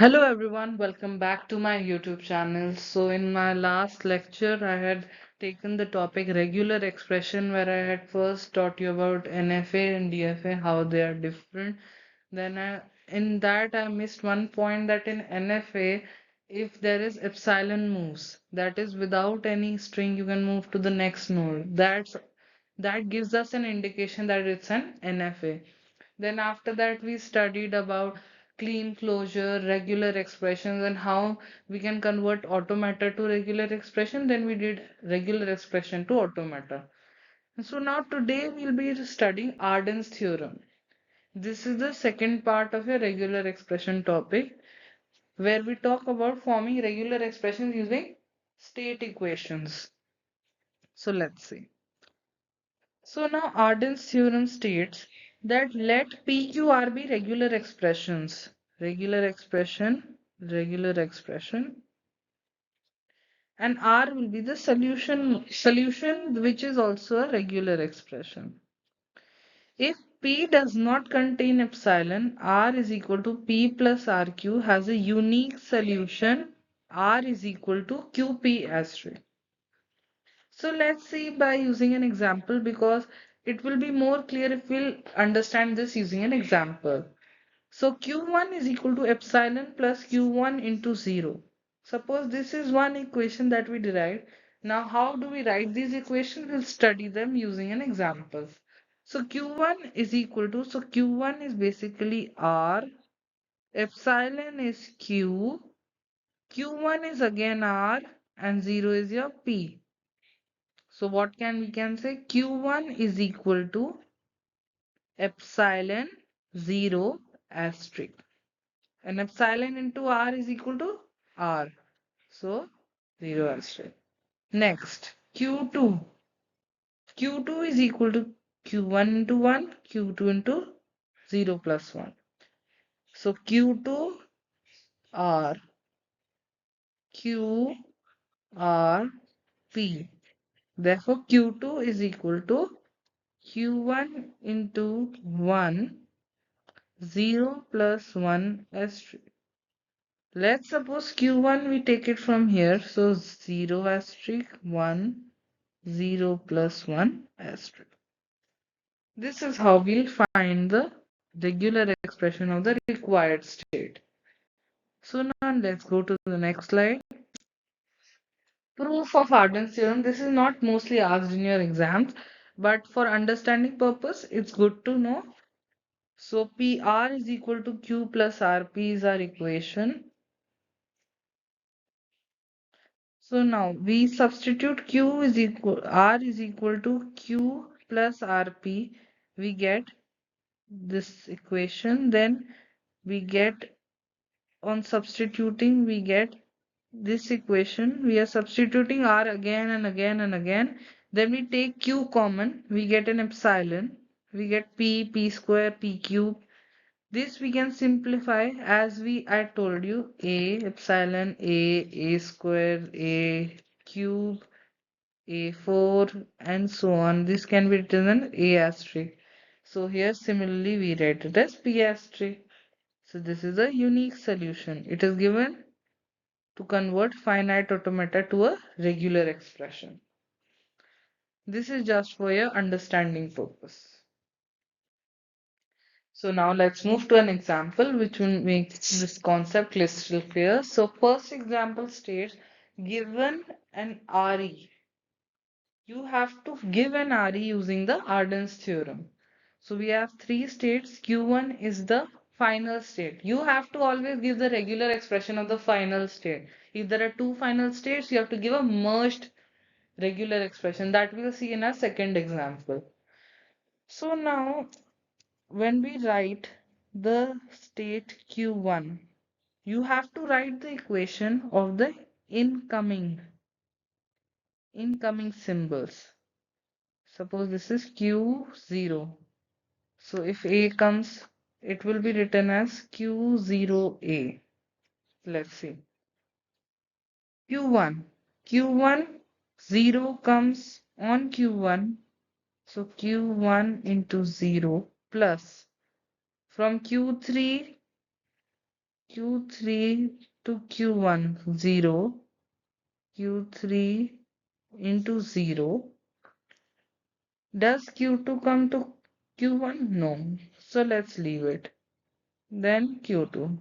Hello everyone, welcome back to my YouTube channel. So in my last lecture, I had taken the topic regular expression where I had first taught you about NFA and DFA, how they are different. In that I missed one point that in NFA, if there is epsilon moves, that is without any string, you can move to the next node. That gives us an indication that it's an NFA. Then after that, we studied about clean closure, regular expressions, and how we can convert automata to regular expression. Then we did regular expression to automata. And so now today we'll be studying Arden's theorem. This is the second part of your regular expression topic, where we talk about forming regular expressions using state equations. So let's see. So now Arden's theorem states that let PQR be regular expressions. Regular expression, and R will be the solution which is also a regular expression. If P does not contain epsilon, R is equal to P plus RQ has a unique solution. R is equal to QP asterisk. So let's see by using an example because it will be more clear if we'll understand this using an example. So Q1 is equal to epsilon plus Q1 into 0. Suppose this is one equation that we derived. Now how do we write these equations? We'll study them using an example. So Q1 is equal to, so Q1 is basically R, epsilon is Q, Q1 is again R, and 0 is your P. So what we can say? Q1 is equal to epsilon 0 asterisk. And epsilon into R is equal to R. So 0 asterisk. Next, Q2. Q2 is equal to Q1 into 1, Q2 into 0 plus 1. So Q2 R, Q R P. Therefore, Q2 is equal to Q1 into 1, 0 plus 1 asterisk. Let's suppose Q1 we take it from here. So 0 asterisk 1, 0 plus 1 asterisk. This is how we'll find the regular expression of the required state. So now let's go to the next slide. Proof of Arden's theorem. This is not mostly asked in your exams, but for understanding purpose, it's good to know. So PR is equal to Q plus RP is our equation. So now we substitute Q is equal, R is equal to Q plus RP. We get this equation. Then we get, on substituting, we get this equation. We are substituting R again and again and again. Then we take Q common. We get an epsilon. We get P, P square, P cube. This we can simplify as I told you, A, epsilon, A square, A cube, A4, and so on. This can be written as A asterisk. So here similarly we write it as P asterisk. So this is a unique solution. It is given to convert finite automata to a regular expression. This is just for your understanding purpose. So now let's move to an example which will make this concept crystal clear. So first example states, given an RE. You have to give an RE using the Arden's theorem. So we have three states. Q1 is the final state. You have to always give the regular expression of the final state. If there are two final states, you have to give a merged regular expression that we'll see in our second example. So now when we write the state Q1, you have to write the equation of the incoming symbols. Suppose this is Q0. So if A comes, it will be written as Q0A. Let's see. Q1. Q1, 0 comes on Q1. So Q1 into 0 plus from Q3, Q3 to Q1, 0. Q3 into 0. Does Q2 come to Q1? No. So let's leave it. Then Q2.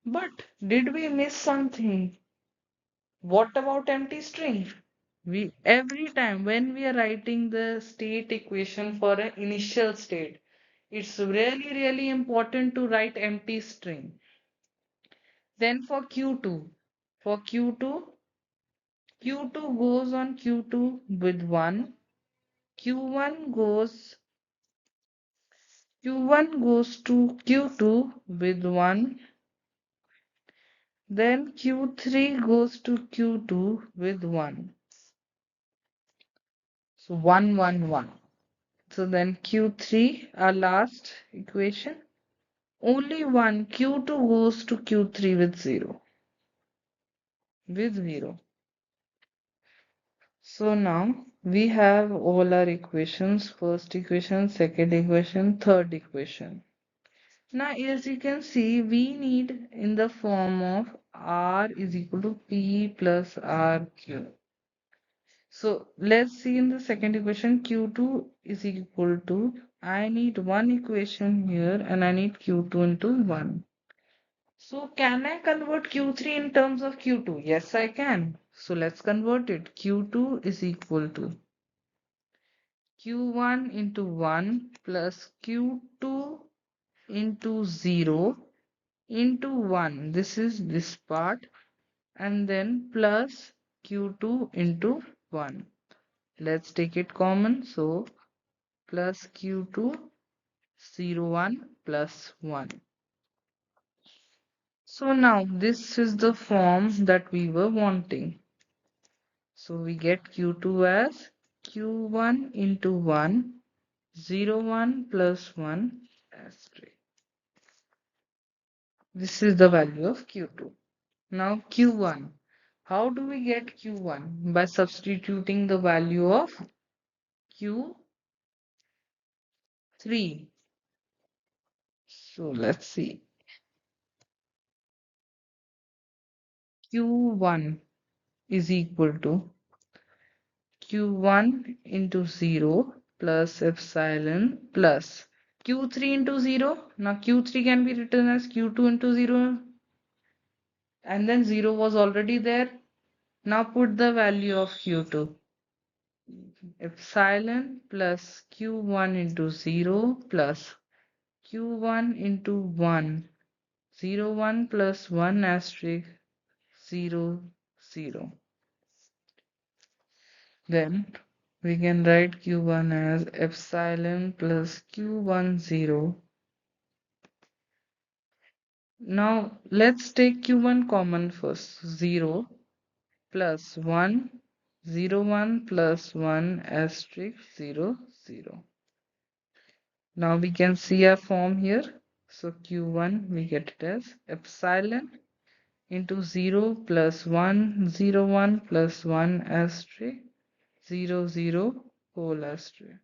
But did we miss something? What about empty string? We every time when we are writing the state equation for an initial state, it's really important to write empty string. Then for Q2, for Q2, Q2 goes on Q2 with 1, Q1 goes Q1 goes to Q2 with 1, then Q3 goes to Q2 with 1. So 1, 1, 1. So then Q3, our last equation, only one Q2 goes to Q3 with 0. With 0. So now we have all our equations, first equation, second equation, third equation. Now as you can see, we need in the form of R is equal to P plus RQ. So let's see in the second equation, Q2 is equal to, I need one equation here and I need Q2 into 1. So can I convert Q3 in terms of Q2? Yes, I can. So let's convert it. Q2 is equal to Q1 into 1 plus Q2 into 0 into 1. This is this part. And then plus Q2 into 1. Let's take it common. So plus Q2 0 1 plus 1. So now this is the form that we were wanting. So we get Q2 as Q1 into 1, 0 1 plus 1 asterisk. This is the value of Q2. Now Q1. How do we get Q1? By substituting the value of Q3. So let's see. Q1 is equal to Q1 into 0 plus epsilon plus Q3 into 0. Now Q3 can be written as Q2 into 0 and then 0 was already there. Now put the value of Q2. Epsilon plus Q1 into 0 plus Q1 into 1. 0 1 plus 1 asterisk 0 0. Then we can write Q1 as epsilon plus Q1 0. Now let's take Q1 common first. 0 plus 1, 0 1 plus 1 asterisk 0 0. Now we can see our form here. So Q1 we get it as epsilon into 0 plus 1, 0 1 plus 1 asterisk 0 0 whole asterisk.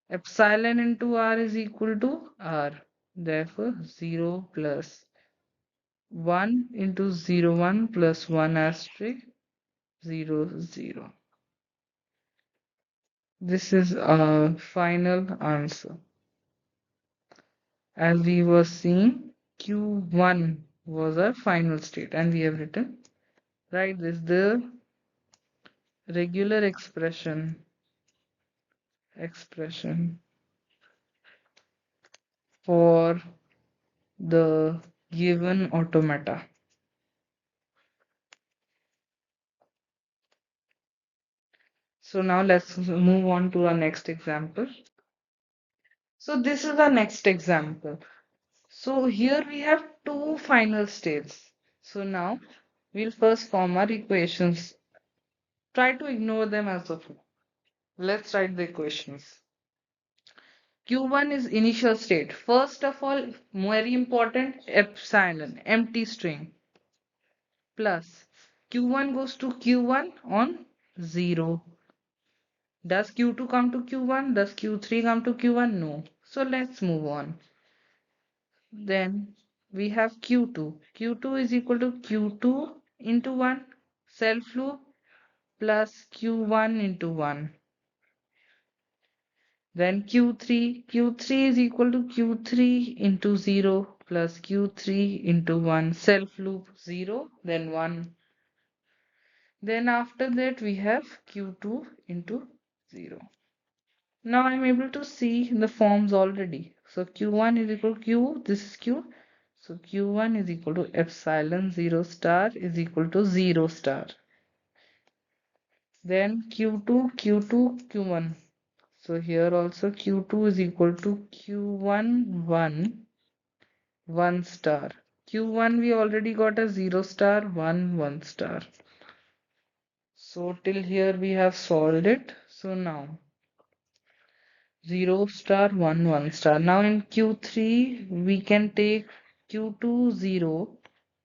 Epsilon into R is equal to R. Therefore 0 plus 1 into 0 1 plus 1 asterisk 0 0. This is our final answer. As we were seeing, Q1 was our final state and we have written, write this, the regular expression for the given automata. So now let's move on to our next example. So this is our next example. So here we have two final states. So now we'll first form our equations. Try to ignore them as of now. Let's write the equations. Q1 is initial state. First of all, very important, epsilon, empty string, plus Q1 goes to Q1 on 0. Does Q2 come to Q1? Does Q3 come to Q1? No. So let's move on. Then we have Q2. Q2 is equal to Q2 into 1 self loop plus Q1 into 1. Then Q3 is equal to Q3 into 0 plus Q3 into 1 self loop 0 then 1. Then after that we have Q2 into 0. Now I'm able to see the forms already. So Q1 is equal to Q, this is Q. So Q1 is equal to epsilon 0 star is equal to 0 star. Then Q1. So here also Q2 is equal to Q1 1 star. Q1 we already got a 0 star 1 star. So till here we have solved it. So now 0 star 1 star. Now in Q3 we can take Q2 0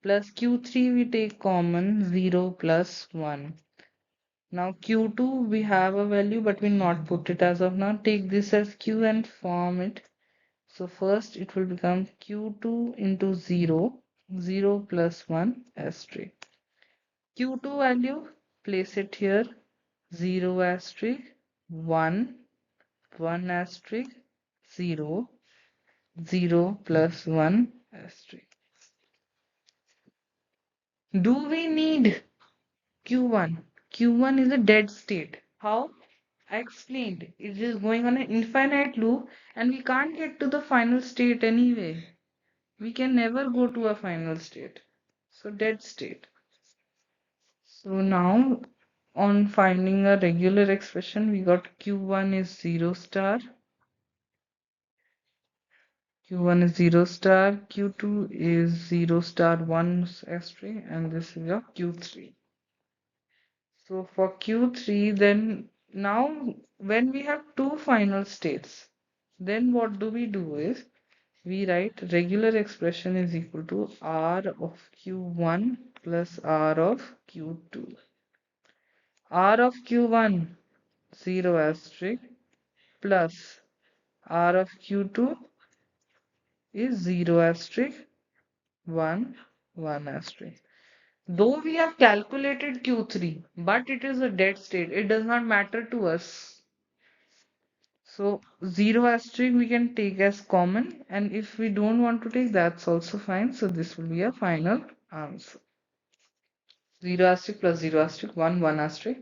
plus Q3 we take common 0 plus 1. Now Q2 we have a value but we not put it as of now. Take this as Q and form it. So first it will become Q2 into 0, 0 plus 1 asterisk. Q2 value, place it here, 0 asterisk, 1, 1 asterisk, 0, 0 plus 1 asterisk. Do we need Q1? Q1 is a dead state. How? I explained. It is going on an infinite loop and we can't get to the final state anyway. We can never go to a final state. So dead state. So now on finding a regular expression, we got Q1 is 0 star. Q1 is 0 star. Q2 is 0 star 1 asterisk. And this is your Q3. So for Q3, then now when we have two final states, then what do we do is we write regular expression is equal to R of Q1 plus R of Q2. R of Q1 0 asterisk plus R of Q2 is 0 asterisk 1 asterisk. Though we have calculated Q3, but it is a dead state. It does not matter to us. So 0 asterisk we can take as common, and if we don't want to take, that's also fine. So this will be a final answer. 0 asterisk plus 0 asterisk 1 asterisk.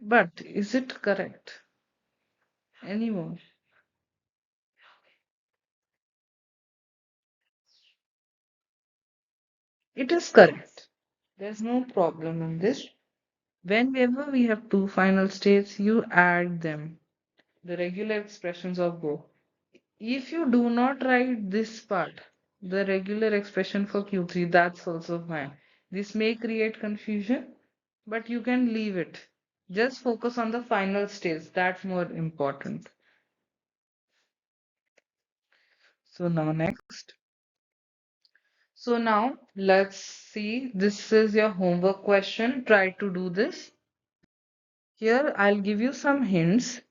But is it correct anymore? It is correct. There's no problem in this. Whenever we have two final states, you add them, the regular expressions of both. If you do not write this part, the regular expression for Q3, that's also fine. This may create confusion, but you can leave it. Just focus on the final states, that's more important. So now next. So now let's see, this is your homework question. Try to do this. Here I'll give you some hints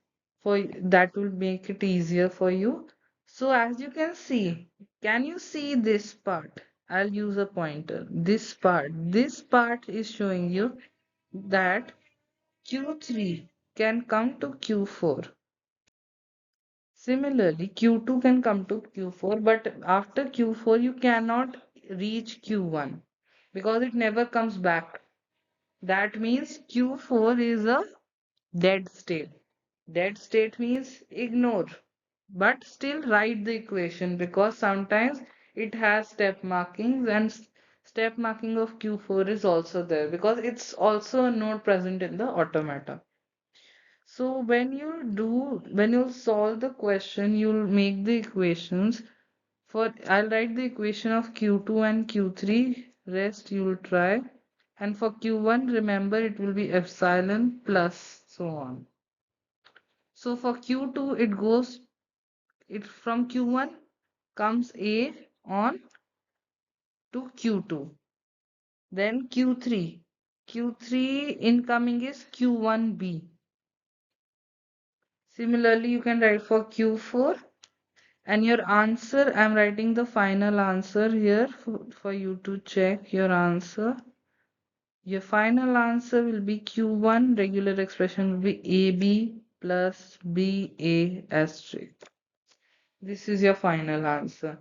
for that will make it easier for you. So as you can you see this part? I'll use a pointer. This part is showing you that Q3 can come to Q4. Similarly, Q2 can come to Q4, but after Q4 you cannot reach Q1 because it never comes back. That means Q4 is a dead state. Dead state means ignore, but still write the equation because sometimes it has step markings and step marking of Q4 is also there because it's also a node present in the automata. So when you solve the question, you'll make the equations for, I'll write the equation of Q2 and Q3, rest you'll try. And for Q1, remember it will be epsilon plus so on. So for Q2, it from Q1 comes A on to Q2. Then Q3. Q3 incoming is Q1B. Similarly, you can write for Q4. And your answer, I'm writing the final answer here for you to check your answer. Your final answer will be Q1, regular expression will be AB plus BA asterisk. This is your final answer.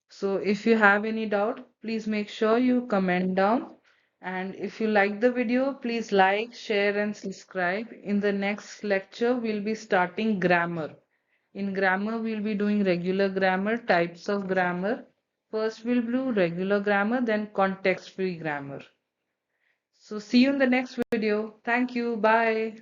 So if you have any doubt, please make sure you comment down. And if you like the video, please like, share, and subscribe. In the next lecture, we'll be starting grammar. In grammar, we'll be doing regular grammar, types of grammar. First, we'll do regular grammar, then context-free grammar. So see you in the next video. Thank you. Bye.